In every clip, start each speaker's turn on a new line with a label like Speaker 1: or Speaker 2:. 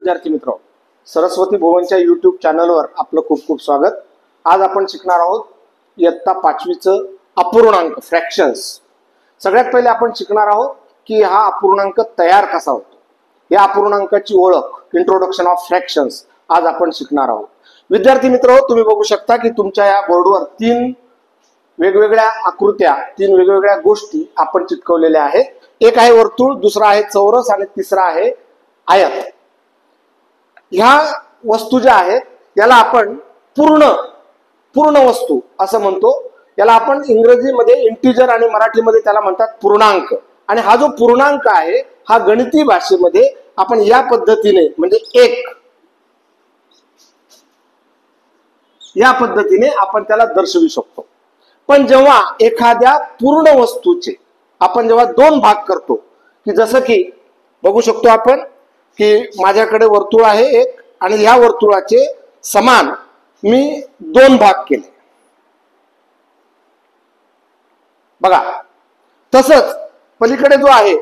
Speaker 1: विद्यार्थी मित्र, सरस्वती भुवनच्या यूट्यूब चॅनलवर आपलं खूप खूप स्वागत। आज आपण शिकणार आहोत इयत्ता 5वीचं अपूर्णांक फ्रॅक्शन्स। सगळ्यात पहिले आपण शिकणार आहोत की हा अपूर्णांक तयार कसा होतो, या अपूर्णांकाची ओळख, इंट्रोडक्शन ऑफ फ्रॅक्शन्स आज आपण शिकणार आहोत। विद्यार्थी मित्र, तुम्ही बघू शकता की तुमच्या या बोर्डवर 3 वेगवेगळ्या आकृत्या, 3 वेगवेगळ्या गोष्टी आपण चिटकवलेल्या आहेत। एक आहे वर्तुळ, दुसरा आहे चौरस आणि तिसरा आहे आयत। ह्या वस्तू ज्या आहेत याला आपण पूर्ण वस्तू असं म्हणतो। याला आपण इंग्रजीमध्ये इंटिजर आणि मराठीमध्ये त्याला म्हणतात पूर्णांक। आणि हा जो पूर्णांक आहे हा गणिती भाषेमध्ये आपण या पद्धतीने म्हणजे या पद्धतीने आपण त्याला दर्शवू शकतो। पण जेव्हा एखाद्या पूर्ण वस्तूचे आपण जेव्हा 2 भाग करतो, की जसं की बघू शकतो आपण की माझ्याकडे वर्तुळ आहे एक, आणि ह्या वर्तुळाचे समान मी 2 भाग केले बघा। तसंच पलीकडे जो आहे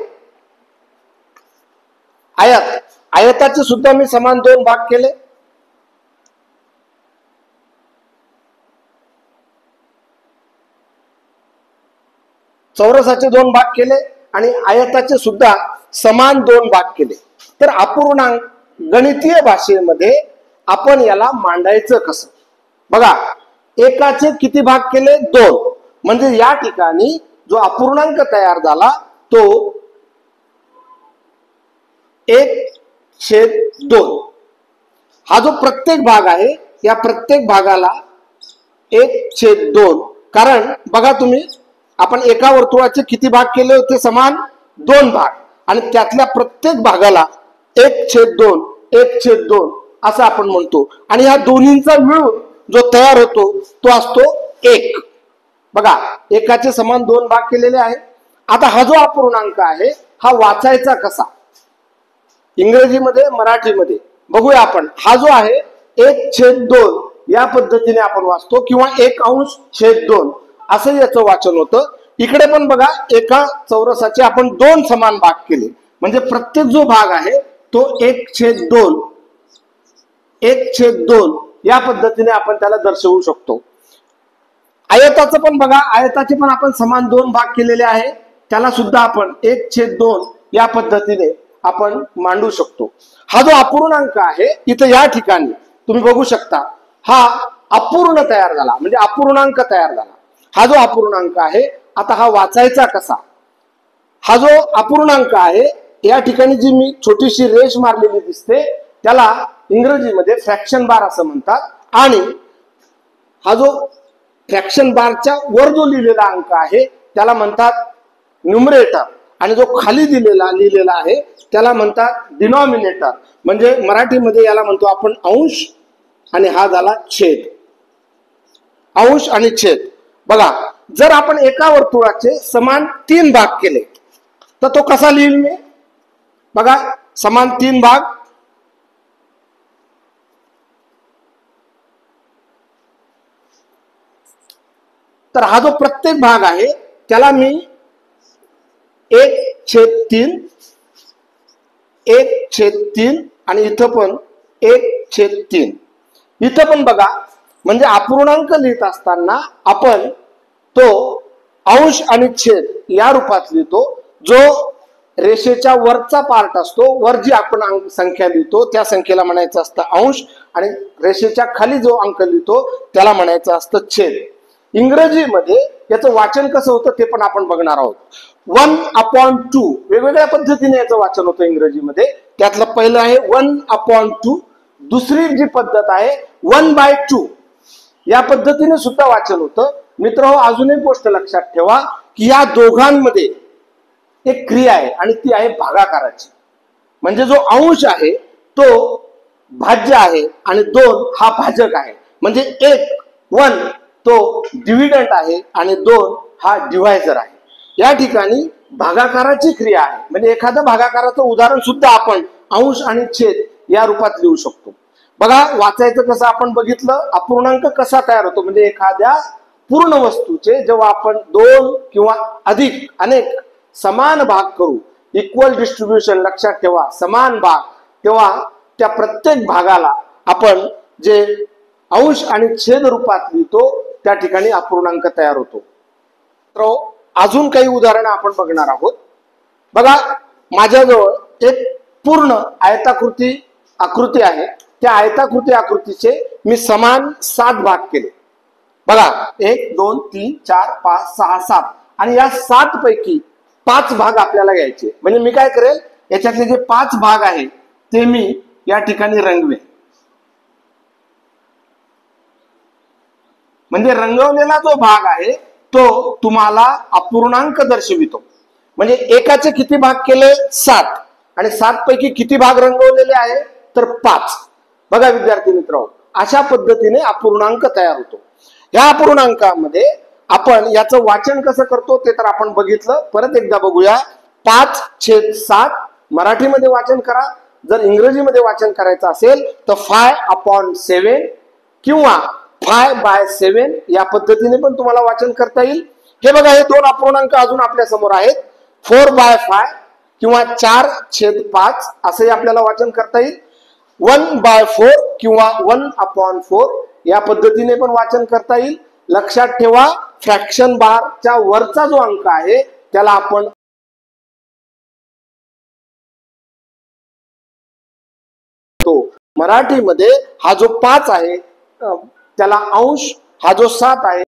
Speaker 1: आयत, आयताचे सुद्धा मी समान 2 भाग केले। चौरसाचे 2 भाग केले आणि आयताचे सुद्धा समान 2 भाग केले। तर अपूर्णांक गणितीय भाषेमध्ये आपण याला मांडायचं कसं बघा। एकाचे किती भाग केले? 2। म्हणजे या ठिकाणी जो अपूर्णांक तयार झाला तो 1/2। हा जो प्रत्येक भाग आहे या प्रत्येक भागाला 1/2, कारण बघा तुम्ही, आपण एका वर्तुळाचे किती भाग केले होते? समान 2 भाग, आणि त्यातल्या प्रत्येक भागाला 1/2 असं आपण म्हणतो। आणि ह्या दोन्हींचा मिळून जो तयार होतो तो असतो 1 बघा। एकाचे समान 2 भाग केलेले आहे। आता हा जो अपूर्णांक आहे हा वाचायचा कसा, इंग्रजीमध्ये मराठीमध्ये बघूया आपण। हा जो आहे 1/2 या पद्धतीने आपण वाचतो, किंवा 1/2 असं याचं वाचन होतं। इकडे पण बघा, एका चौरसाचे आपण 2 समान भाग केले, म्हणजे प्रत्येक जो भाग आहे तो 1/2 या पद्धतीने आपण त्याला दर्शवू शकतो। आयताचं पण बघा, आयताचे पण आपण समान 2 भाग केलेले आहे, त्याला सुद्धा आपण 1/2 या पद्धतीने आपण मांडू शकतो। हा जो अपूर्णांक आहे इथं या ठिकाणी तुम्ही बघू शकता, हा अपूर्ण तयार झाला, म्हणजे अपूर्णांक तयार झाला। हा जो अपूर्णांक आहे, आता हा वाचायचा कसा? हा जो अपूर्णांक आहे या ठिकाणी जी मी छोटीशी रेष मारलेली दिसते त्याला इंग्रजीमध्ये फ्रॅक्शन बार असं म्हणतात। आणि हा जो फ्रॅक्शन बारच्या वर जो लिहिलेला अंक आहे त्याला म्हणतात न्यूमरेटर, आणि जो खाली लिहिलेला आहे त्याला म्हणतात डिनॉमिनेटर। म्हणजे मराठीमध्ये याला म्हणतो आपण अंश, आणि हा झाला छेद। अंश आणि छेद बघा, जर आपण एका वर्तुळाचे समान 3 भाग केले तर तो कसा लिहिल मी बघा। समान 3 भाग, तर हा जो प्रत्येक भाग आहे त्याला मी 1/3 आणि इथं पण 1/3। इथं पण बघा, म्हणजे अपूर्णांक लिहित असताना आपण तो अंश आणि छेद या रूपात लिहितो। जो रेषेच्या वरचा पार्ट असतो, वर जी आपण संख्या लिहितो त्या संख्येला म्हणायचं असतं अंश, आणि रेषेच्या खाली जो अंक लिहितो त्याला म्हणायचं असतं छेद। इंग्रजीमध्ये याचं वाचन कसं होतं ते पण आपण बघणार आहोत। 1/2 वेगवेगळ्या पद्धतीने याचं वाचन होतं इंग्रजीमध्ये। त्यातलं पहिलं आहे 1/2, दुसरी जी पद्धत आहे 1/2 या पद्धतीने सुद्धा वाचन होतं। मित्रांनो, अजून एक गोष्ट लक्षात ठेवा की या दोघांमध्ये एक क्रिया आहे, आणि ती आहे भागाकाराची। म्हणजे जो अंश आहे तो भाज्य आहे आणि 2 हा भाजक आहे। म्हणजे 1 तो डिव्हिडंट आहे आणि 2 हा डिव्हायझर आहे। या ठिकाणी भागाकाराची क्रिया आहे, म्हणजे एखाद्या भागाकाराचं उदाहरण सुद्धा आपण अंश आणि छेद या रूपात लिहू शकतो। बघा, वाचायचं कसं आपण बघितलं, अपूर्णांक कसा तयार होतो, म्हणजे एखाद्या पूर्ण वस्तूचे जेव्हा आपण 2 किंवा अनेक समान भाग करू, इक्वल डिस्ट्रीब्युशन लक्षात ठेवा, समान भाग, तेव्हा त्या प्रत्येक भागाला आपण जे अंश आणि छेद रूपात लिहितो त्या ठिकाणी अपूर्णांक तयार होतो. तर अजून काही उदाहरणं आपण बघणार आहोत. बघा, माझ्याजवळ एक पूर्ण आयताकृती आकृती आहे. त्या आयताकृती आकृतीचे मी समान 7 भाग केले. बघा, 1 2 3 4 5 6 7 आणि या 7 पैकी 5 भाग आपल्याला घ्यायचे. म्हणजे मी काय करेल, याच्यातले जे 5 भाग आहेत ते मी या ठिकाणी रंगवे. म्हणजे रंगवलेला जो भाग आहे तो तुम्हाला अपूर्णांक दर्शवितो. म्हणजे एकाचे किती भाग केले, 7, आणि 7 पैकी किती भाग रंगवलेले आहे तर 5. बघा विद्यार्थी मित्रांनो, अशा पद्धतीने अपूर्णांक तयार होतो. या अपूर्णांकामध्ये आपण याचं वाचन कसं करतो ते तर आपण बघितलं. परत एकदा बघूया. 5/7 मराठीमध्ये वाचन करा. जर इंग्रजीमध्ये वाचन करायचं असेल तर 5/7 किंवा 5/7 या पद्धतीने पण तुम्हाला वाचन करता येईल. हे बघा, हे 2 अपूर्णांक अजून आपल्या समोर आहेत. 4/5 किंवा 4/5 असंही आपल्याला वाचन करता येईल. 1/4 किंवा 1/4 या पद्धतीने पण वाचन करता येईल. लक्षात ठेवा, फ्रॅक्शन बारच्या वरचा जो अंक आहे त्याला आपण मराठीमध्ये हा जो 5 आहे त्याला अंश, हा जो 7 आहे